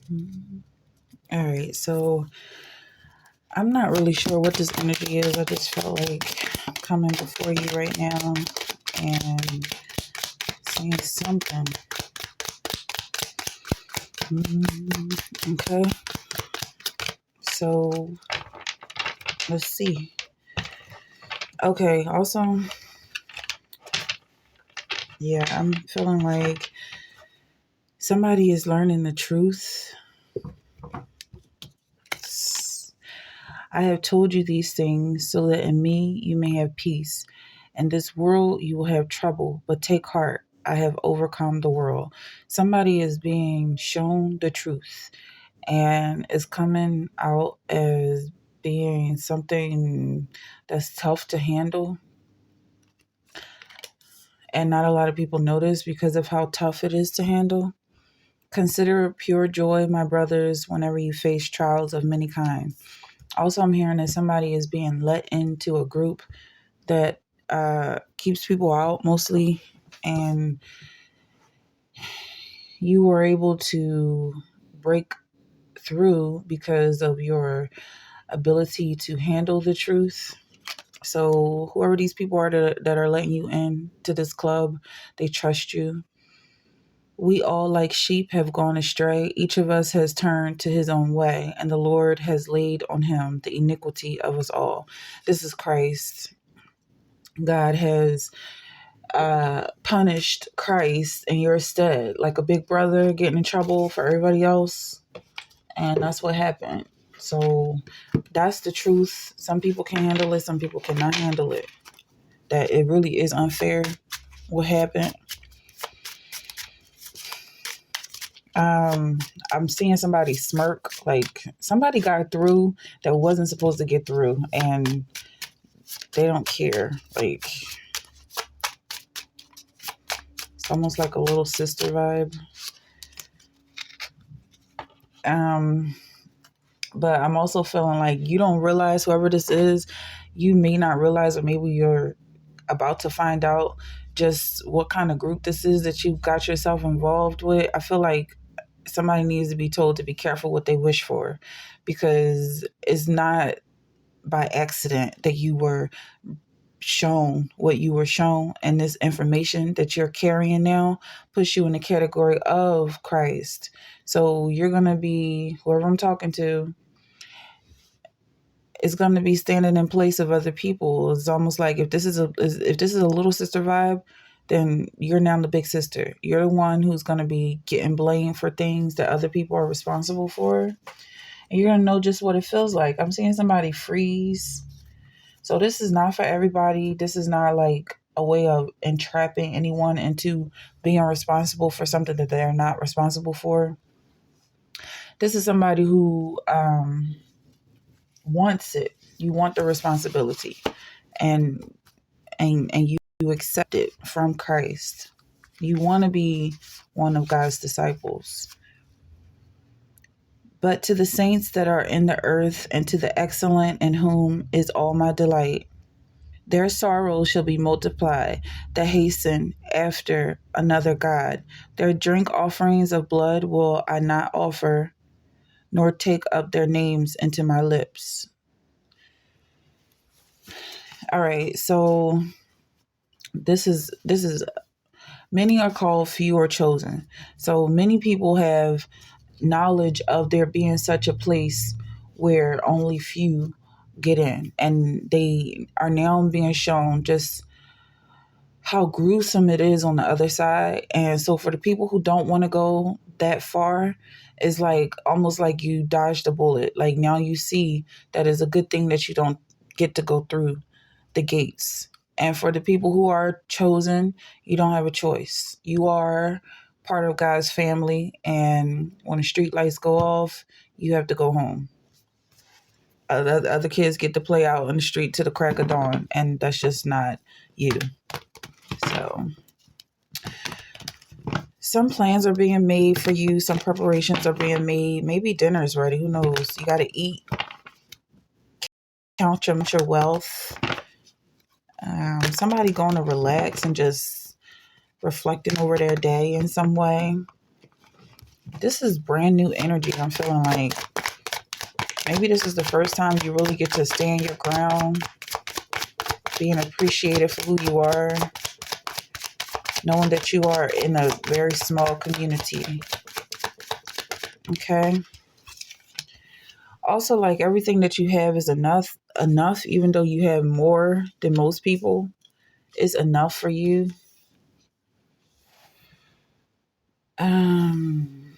All right, so I'm not really sure what this energy is. I just felt like coming before you right now and saying something. Okay, so let's see. Okay, also, yeah, I'm feeling like somebody is learning the truth. I have told you these things so that in me you may have peace. In this world you will have trouble, but take heart. I have overcome the world. Somebody is being shown the truth and is coming out as being something that's tough to handle. And not a lot of people notice because of how tough it is to handle. Consider it pure joy, my brothers, whenever you face trials of many kinds. Also, I'm hearing that somebody is being let into a group that keeps people out mostly, and you were able to break through because of your ability to handle the truth. So, whoever these people are that are letting you in to this club, they trust you. We all, like sheep, have gone astray. Each of us has turned to his own way, and the Lord has laid on him the iniquity of us all. This is Christ. God has punished Christ in your stead, like a big brother getting in trouble for everybody else. And that's what happened. So that's the truth. Some people can handle it, some people cannot handle it. That it really is unfair what happened. I'm seeing somebody smirk, like somebody got through that wasn't supposed to get through, and they don't care. Like it's almost like a little sister vibe. Um, but I'm also feeling like you don't realize whoever this is, you may not realize, or maybe you're about to find out just what kind of group this is that you got yourself involved with. I feel like somebody needs to be told to be careful what they wish for, because it's not by accident that you were shown what you were shown, and this information that you're carrying now puts you in the category of Christ. So you're going to be, whoever I'm talking to is going to be standing in place of other people. It's almost like if this is a little sister vibe, then you're now the big sister. You're the one who's going to be getting blamed for things that other people are responsible for, and you're going to know just what it feels like. I'm seeing somebody freeze. So this is not for everybody. This is not like a way of entrapping anyone into being responsible for something that they're not responsible for. This is somebody who wants it. You want the responsibility, and you accept it from Christ. You want to be one of God's disciples. But to the saints that are in the earth, and to the excellent in whom is all my delight, their sorrows shall be multiplied that hasten after another God. Their drink offerings of blood will I not offer, nor take up their names into my lips. All right, so this is many are called, few are chosen. So many people have knowledge of there being such a place where only few get in, and they are now being shown just how gruesome it is on the other side. And so for the people who don't want to go that far, it's like almost like you dodged a bullet. Like now you see that it's a good thing that you don't get to go through the gates. And for the people who are chosen, you don't have a choice. You are part of God's family, and when the street lights go off, you have to go home. Other kids get to play out in the street to the crack of dawn, and that's just not you. So some plans are being made for you. Some preparations are being made. Maybe dinner's ready. Who knows? You got to eat. Count your wealth. Somebody going to relax and just reflecting over their day in some way. This is brand new energy. I'm feeling like maybe this is the first time you really get to stand your ground, being appreciated for who you are, knowing that you are in a very small community. Okay. Also, like everything that you have is enough, even though you have more than most people, is enough for you. Um,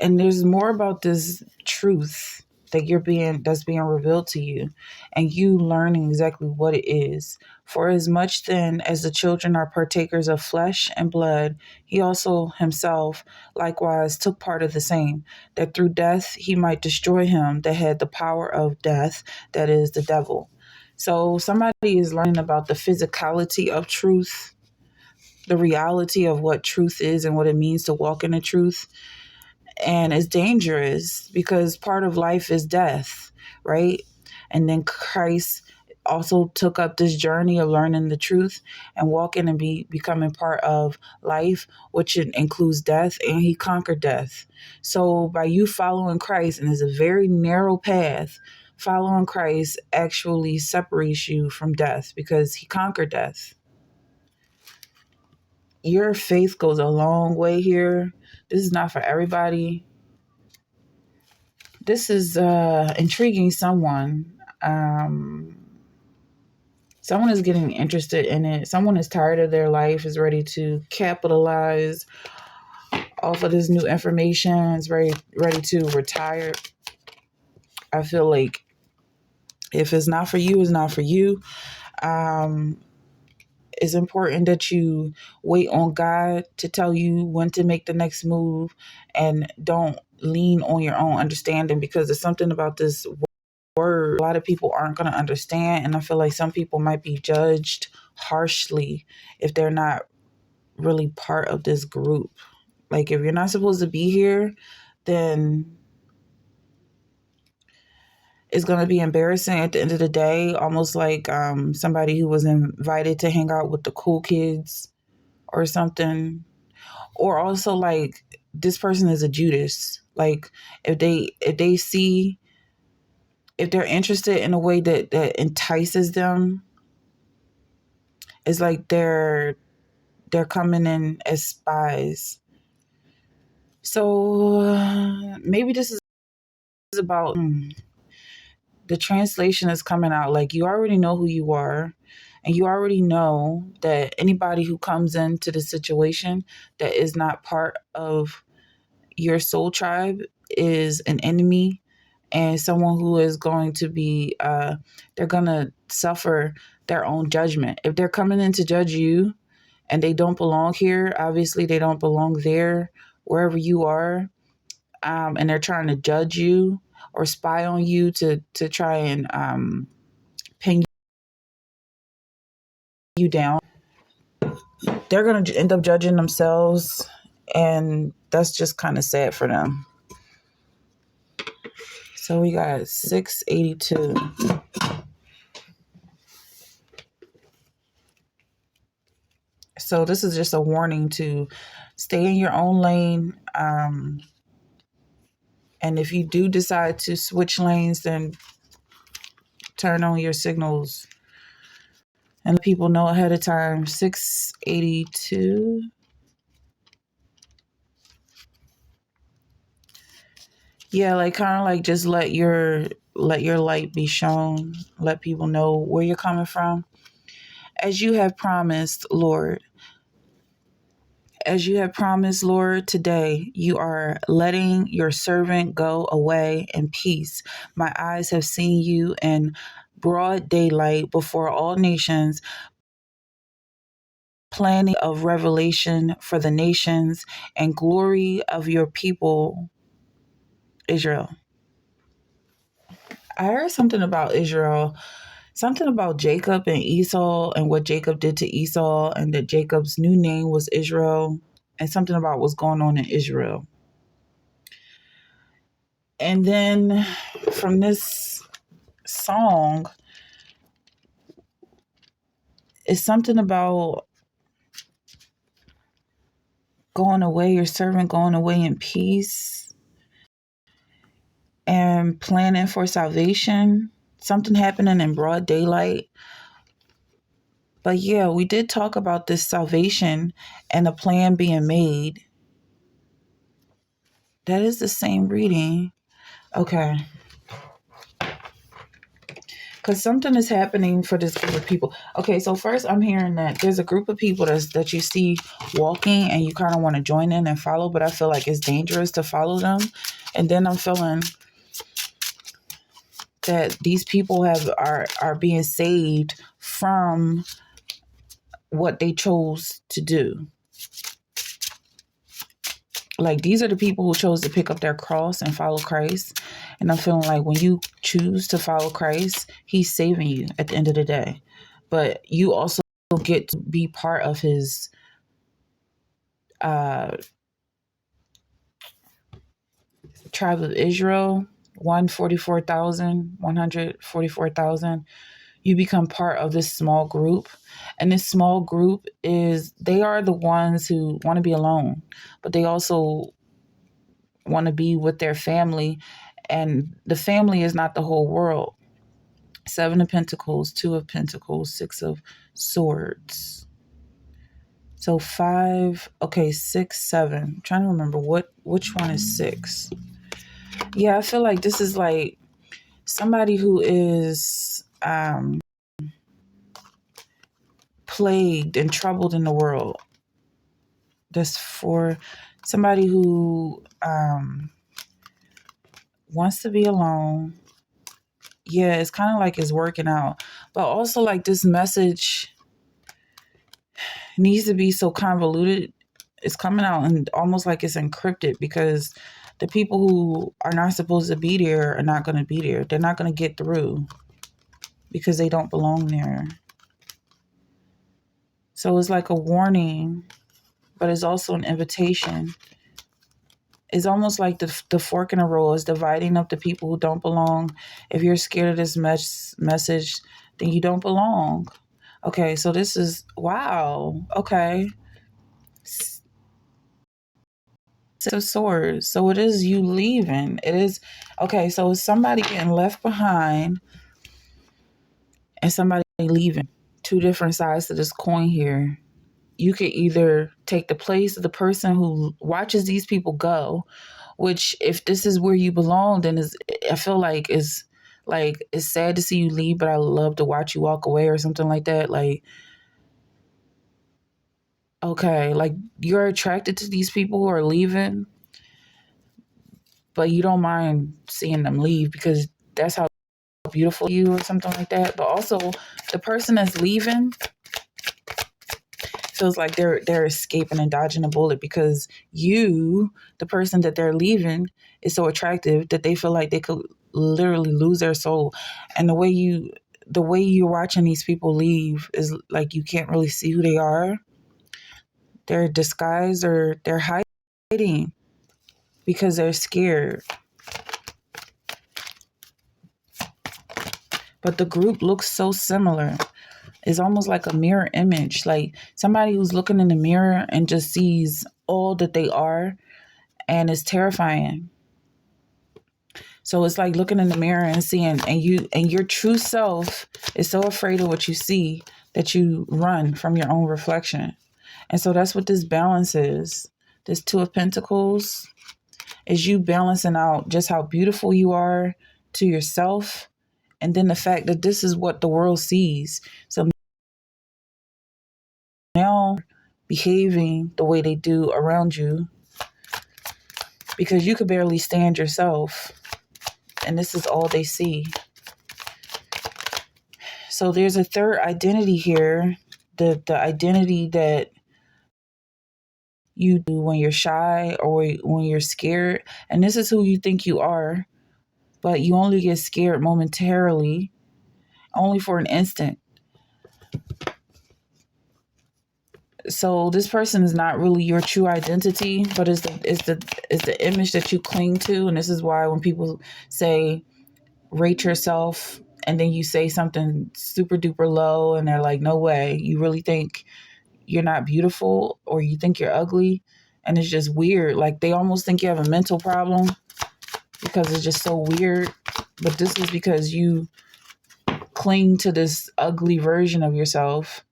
and there's more about this truth that's being revealed to you, and you learning exactly what it is. For as much then as the children are partakers of flesh and blood, he also himself likewise took part of the same, that through death he might destroy him that had the power of death, that is the devil. So somebody is learning about the physicality of truth, the reality of what truth is and what it means to walk in the truth. And it's dangerous because part of life is death, right? And then Christ also took up this journey of learning the truth and walking and becoming part of life, which includes death, and he conquered death. So by you following Christ, and it's a very narrow path, following Christ actually separates you from death because he conquered death. Your faith goes a long way here. This is not for everybody. This is intriguing someone. Um, Someone is getting interested in it. Someone is tired of their life, is ready to capitalize off of this new information, is ready to retire. I feel like if it's not for you, it's not for you. Um, it's important that you wait on God to tell you when to make the next move and don't lean on your own understanding, because there's something about this word a lot of people aren't going to understand. And I feel like some people might be judged harshly if they're not really part of this group. Like if you're not supposed to be here, then it's going to be embarrassing at the end of the day, almost like somebody who was invited to hang out with the cool kids or something. Or also like this person is a Judas. Like if they see, if they're interested in a way that entices them, it's like they're coming in as spies. So maybe this is about the translation is coming out like you already know who you are, and you already know that anybody who comes into the situation that is not part of your soul tribe is an enemy, and someone who is going to be they're going to suffer their own judgment. If they're coming in to judge you and they don't belong here, obviously they don't belong there, wherever you are, and they're trying to judge you or spy on you to try and pin you down. They're going to end up judging themselves, and that's just kind of sad for them. So we got 682. So this is just a warning to stay in your own lane. And if you do decide to switch lanes, then turn on your signals and let people know ahead of time. 682. Yeah, like kind of like just let your light be shown. Let people know where you're coming from. As you have promised, Lord. As you have promised, Lord, today you are letting your servant go away in peace. My eyes have seen you in broad daylight before all nations, planning of revelation for the nations and glory of your people, Israel. I heard something about Israel, something about Jacob and Esau and what Jacob did to Esau, and that Jacob's new name was Israel, and something about what's going on in Israel. And then from this song, it's something about going away, your servant going away in peace and planning for salvation, something happening in broad daylight. But yeah, we did talk about this salvation and a plan being made. That is the same reading. Okay. Because something is happening for this group of people. Okay, so first I'm hearing that there's a group of people that you see walking and you kind of want to join in and follow, but I feel like it's dangerous to follow them. And then I'm feeling that these people are being saved from what they chose to do. Like, these are the people who chose to pick up their cross and follow Christ. And I'm feeling like when you choose to follow Christ, he's saving you at the end of the day. But you also get to be part of his tribe of Israel, 144,000. You become part of this small group. And this small group they are the ones who want to be alone, but they also want to be with their family. And the family is not the whole world. 7 of Pentacles, 2 of Pentacles, 6 of Swords. So 5, okay, 6, 7. I'm trying to remember which one is 6. Yeah, I feel like this is like somebody who is plagued and troubled in the world. That's for somebody who wants to be alone. Yeah, it's kind of like it's working out. But also, like, this message needs to be so convoluted. It's coming out and almost like it's encrypted, because the people who are not supposed to be there are not going to be there. They're not going to get through because they don't belong there. So it's like a warning, but it's also an invitation. It's almost like the fork in the road is dividing up the people who don't belong. If you're scared of this message, then you don't belong. Okay, so this is, wow. Okay. 6 of Swords. So it is you leaving. It is, okay, so it's somebody getting left behind and somebody leaving. 2 different sides to this coin here. You could either take the place of the person who watches these people go, which, if this is where you belong, then I feel like it's sad to see you leave, but I love to watch you walk away, or something like that. Like, okay, like, you're attracted to these people who are leaving, but you don't mind seeing them leave because that's how beautiful you, or something like that. But also, the person that's leaving feels like they're escaping and dodging a bullet, because you, the person that they're leaving, is so attractive that they feel like they could literally lose their soul. And the way you're watching these people leave is like you can't really see who they are. They're disguised, or they're hiding because they're scared. But the group looks so similar. It's almost like a mirror image, like somebody who's looking in the mirror and just sees all that they are, and it's terrifying. So it's like looking in the mirror and seeing, and your true self is so afraid of what you see that you run from your own reflection. And so that's what this balance is. This 2 of Pentacles is you balancing out just how beautiful you are to yourself, and then the fact that this is what the world sees. So now behaving the way they do around you because you could barely stand yourself, and this is all they see. So there's a third identity here, the identity that you do when you're shy or when you're scared, and this is who you think you are, but you only get scared momentarily, only for an instant. So this person is not really your true identity, but it's the image that you cling to. And this is why when people say rate yourself, and then you say something super duper low, and they're like, no way, you really think you're not beautiful, or you think you're ugly, And it's just weird. Like they almost think you have a mental problem because it's just so weird. But this is because you cling to this ugly version of yourself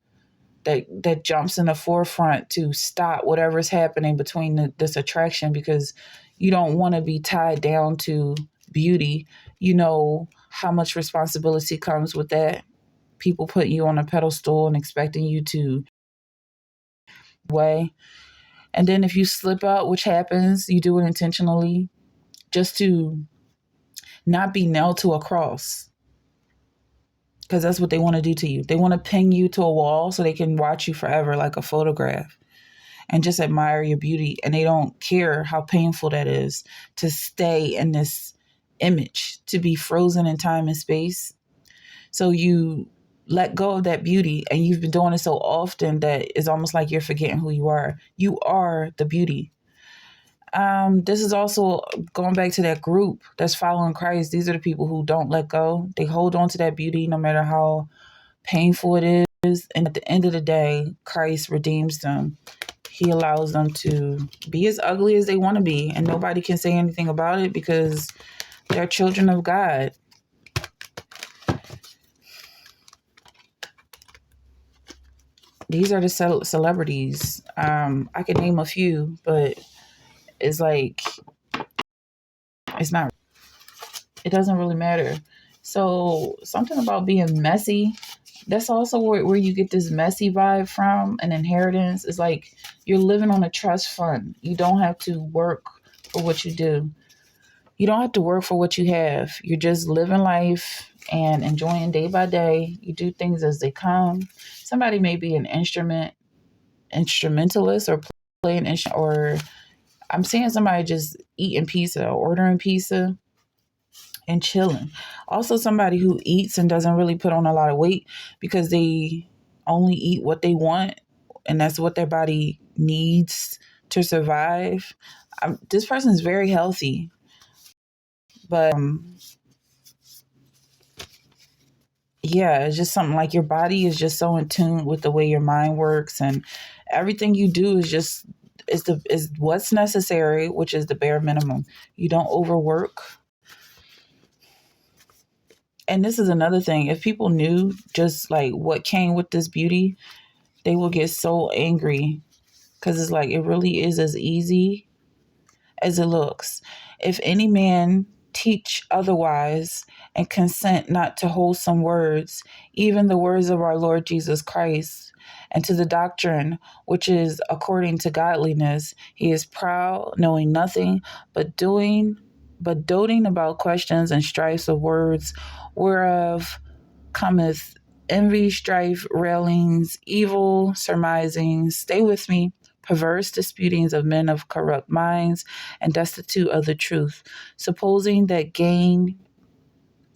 that jumps in the forefront to stop whatever's happening between this attraction, because you don't want to be tied down to beauty. You know how much responsibility comes with that. People putting you on a pedestal and expecting you to way. And then if you slip out, which happens, you do it intentionally just to not be nailed to a cross, because that's what they want to do to you. They want to pin you to a wall so they can watch you forever like a photograph and just admire your beauty. And they don't care how painful that is to stay in this image, to be frozen in time and space. So you let go of that beauty, and you've been doing it so often that it's almost like you're forgetting who you are. You are the beauty. This is also going back to that group that's following Christ. These are the people who don't let go. They hold on to that beauty no matter how painful it is. And at the end of the day, Christ redeems them. He allows them to be as ugly as they want to be. And nobody can say anything about it because they're children of God. These are the celebrities. I can name a few, but it's like, it's not, it doesn't really matter. So something about being messy, that's also where you get this messy vibe from. An inheritance is like you're living on a trust fund. You don't have to work for what you do. You don't have to work for what you have. You're just living life and enjoying day by day. You do things as they come. Somebody may be an instrumentalist or play an instrument, or I'm seeing somebody just eating pizza, ordering pizza and chilling. Also, somebody who eats and doesn't really put on a lot of weight because they only eat what they want, and that's what their body needs to survive. This person is very healthy, but yeah, it's just something like your body is just so in tune with the way your mind works, and everything you do is what's necessary, which is the bare minimum. You don't overwork. And this is another thing. If people knew just like what came with this beauty, they will get so angry, because it's like it really is as easy as it looks. If any man teach otherwise and consent not to wholesome words, even the words of our Lord Jesus Christ, and to the doctrine which is according to godliness, he is proud, knowing nothing but doting about questions and strifes of words, whereof cometh envy, strife, railings, evil surmisings. Stay with me. Perverse disputings of men of corrupt minds and destitute of the truth, supposing that gain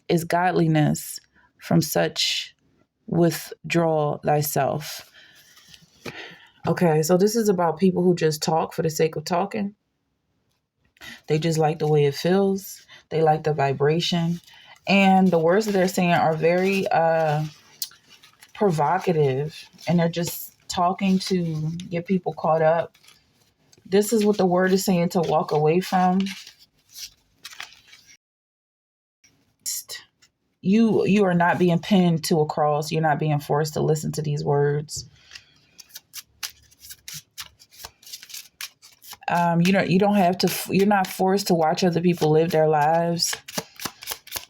is godliness. From such withdraw thyself. Okay, so this is about people who just talk for the sake of talking. They just like the way it feels. They like the vibration. And the words that they're saying are very provocative, and they're just talking to get people caught up. This is what the word is saying to walk away from. You are not being pinned to a cross. You're not being forced to listen to these words. You don't have to. You're not forced to watch other people live their lives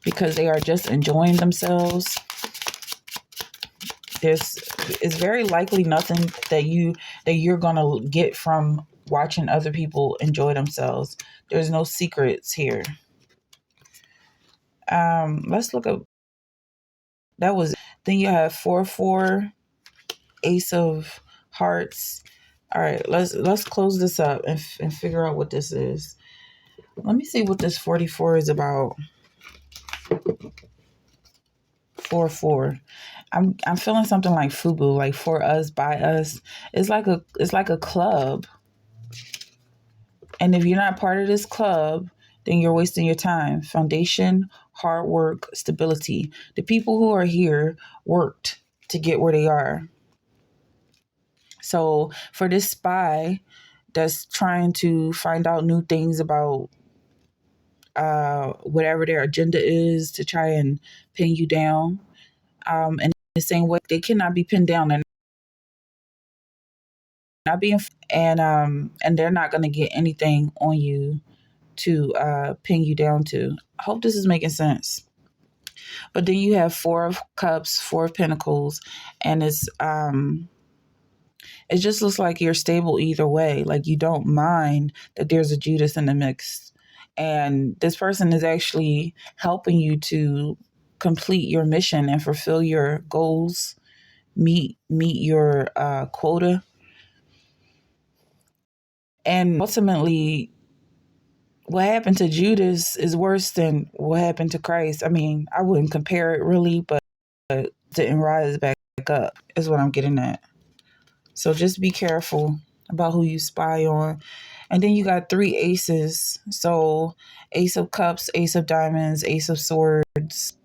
because they are just enjoying themselves. It's very likely nothing that you're gonna get from watching other people enjoy themselves. There's no secrets here. Let's look up. That was. Then you have 4-4, Ace of Hearts. All right, let's close this up and figure out what this is. Let me see what this 44 is about. 4-4. I'm feeling something like FUBU, like for us, by us. It's like a club. And if you're not part of this club, then you're wasting your time. Foundation, hard work, stability. The people who are here worked to get where they are. So for this spy, that's trying to find out new things about whatever their agenda is to try and pin you down. In the same way, they cannot be pinned down. They're not being, and they're not going to get anything on you to pin you down to. I hope this is making sense. But then you have Four of Cups, Four of Pentacles, and it just looks like you're stable either way. Like you don't mind that there's a Judas in the mix. And this person is actually helping you to complete your mission and fulfill your goals, meet your quota. And ultimately, what happened to Judas is worse than what happened to Christ. I mean, I wouldn't compare it really, but didn't rise back up is what I'm getting at. So just be careful about who you spy on. And then you got three aces. So Ace of Cups, Ace of Diamonds, Ace of Swords.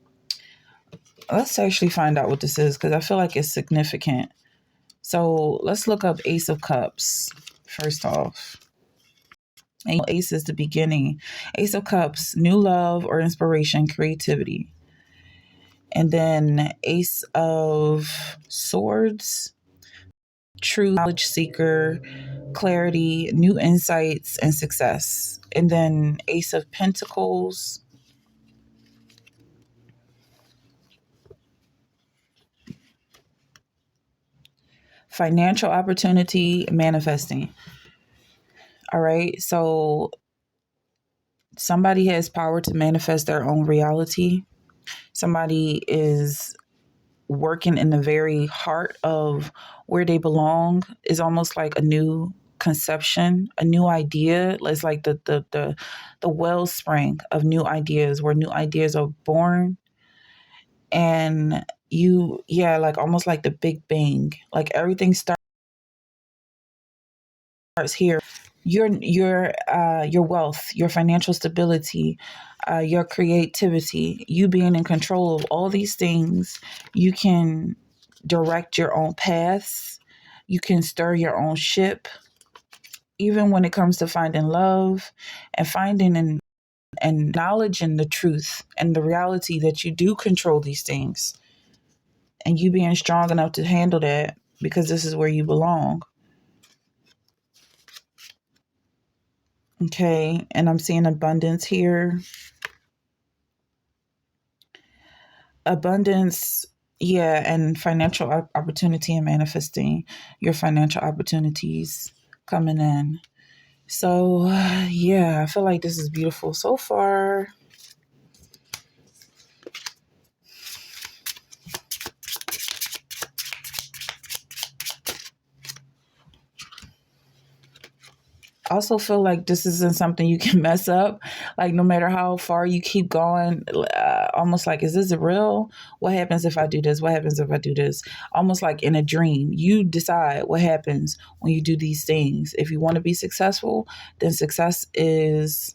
Let's actually find out what this is because I feel like it's significant. So let's look up Ace of Cups first off. Ace is the beginning. Ace of Cups, new love or inspiration, creativity. And then Ace of Swords, true knowledge seeker, clarity, new insights, and success. And then Ace of Pentacles, financial opportunity, manifesting. All right. So somebody has power to manifest their own reality. Somebody is working in the very heart of where they belong. Is almost like a new conception, a new idea. It's like the wellspring of new ideas, where new ideas are born. And like almost like the Big Bang. Like everything starts here. Your wealth, your financial stability, your creativity, you being in control of all these things. You can direct your own paths. You can stir your own ship. Even when it comes to finding love and finding and knowledge and the truth and the reality that you do control these things, and you being strong enough to handle that because this is where you belong. Okay, and I'm seeing abundance here. Abundance, yeah, and financial opportunity and manifesting your financial opportunities coming in. So, yeah, I feel like this is beautiful so far. I also feel like this isn't something you can mess up. Like, no matter how far you keep going, almost like, is this real? What happens if I do this? What happens if I do this? Almost like in a dream, you decide what happens when you do these things. If you want to be successful, then success is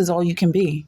all you can be.